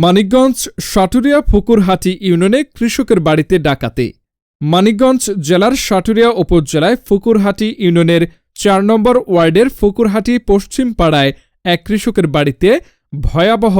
মানিকগঞ্জ সাটুরিয়া ফুকুরহাটি ইউনিয়নে কৃষকের বাড়িতে ডাকাতি। মানিকগঞ্জ জেলার সাটুরিয়া উপজেলায় ফুকুরহাটি ইউনিয়নের ৪ নম্বর ওয়ার্ডের ফুকুরহাটি পশ্চিম পাড়ায় এক কৃষকের বাড়িতে ভয়াবহ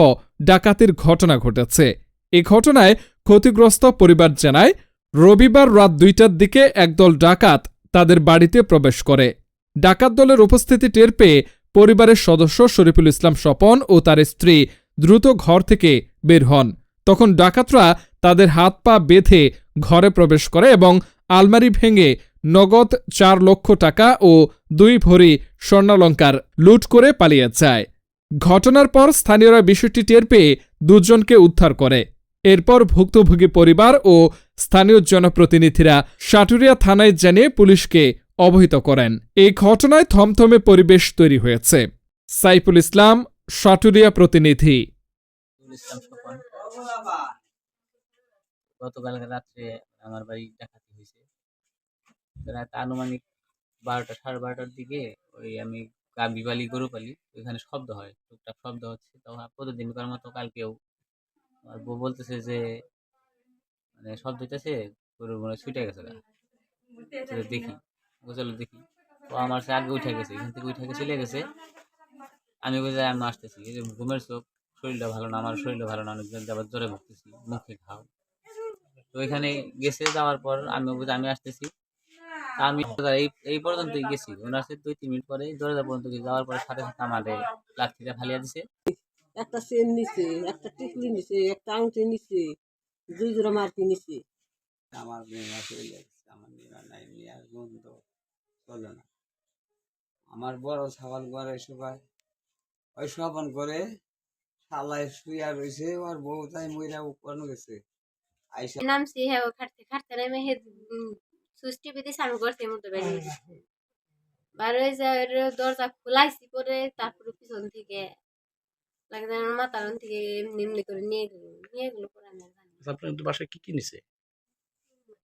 ডাকাতির ঘটনা ঘটেছে। এ ঘটনায় ক্ষতিগ্রস্ত পরিবার জানায়, রবিবার রাত ২টার দিকে একদল ডাকাত তাদের বাড়িতে প্রবেশ করে। ডাকাত দলের উপস্থিতি টের পেয়ে পরিবারের সদস্য শরীফুল ইসলাম স্বপন ও তার স্ত্রী দ্রুত ঘর থেকে বের হন। তখন ডাকাতরা তাদের হাত পা বেঁধে ঘরে প্রবেশ করে এবং আলমারি ভেঙে নগদ ৪ লক্ষ টাকা ও ২ ভরি স্বর্ণালংকার লুট করে পালিয়ে যায়। ঘটনার পর স্থানীয়রা বিষয়টি টের পেয়ে দুজনকে উদ্ধার করে। এরপর ভুক্তভোগী পরিবার ও স্থানীয় জনপ্রতিনিধিরা সাটুরিয়া থানায় জানিয়ে পুলিশকে অবহিত করেন। এই ঘটনায় থমথমে পরিবেশ তৈরি হয়েছে। সাইফুল ইসলাম, সাটুরিয়া প্রতিনিধি। গতকালকে রাত্রে আমার বাড়ি ডাকাতি হয়েছে। রাত আনুমানিক ১২টা, সাড়ে ১২টার দিকে ওই আমি গাভী পালি, গরু পালি, ওইখানে শব্দ হয়, টুকটাক শব্দ হচ্ছে। তো প্রতিদিনকার মতো কালকেও আমার বউ বলতেছে যে মানে শব্দ হইতেছে, গরু মনে হয় ছুটে গেছে। দেখি, চলো দেখি। তো আমার সে আগে উঠে গেছে, এখান থেকে উঠে চলে গেছে। আমি বোঝাই আমি আসতেছি, এই যে ঘুমের চোখ, শরীরটা ভালো না, আমার শরীরটা ভালো না, অনেকদিন আবার জ্বরে ভুগতেছি, মুখে ঘাও। তো এখানে গেছে, যাওয়ার পর আমি আসতেছি। আমি এই পর্যন্তই গেছি, ওনার সাথে ২-৩ মিনিট পরে দরজা পর্যন্ত যাওয়ার পরে সাথে সাথে আমারে লাঠিটা ফালিয়া দিছে। একটা চেন নিছে, একটা টিকলি নিছে, একটা আংটি নিছে, ২ জোড়া মার্কি নিছে। আমার মেয়েরা চলে গেছে, আমার মেয়েরা নাই, মেয়ের গন্ধ চলে না। আমার বড় ছাগল ঘরে শুকায়, ওই শোভন করে শালায় শুয়া রয়েছে, ওর বউ তাই মইরা উপকরণ গেছে। নামছি, হ্যাঁ, খাটতে খাটতে নেমে সুইচটি পেতেছি, আমি করতে মতো বেরিয়ে বার হয়ে যায়। দরজা খোলাইছি পরে, তারপরে পিছন থেকে লাগে মাথার থেকে এমনি এমনি করে নিয়ে গেলো পরে আমি জানি। আপনার বাসায় কি নিছে?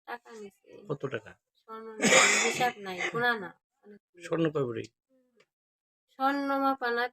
টাকা নিছে। কত টাকা? স্বর্ণ হিসাব নাই, গোনা না। স্বর্ণ কয় ভরি? স্বর্ণ মাপা না,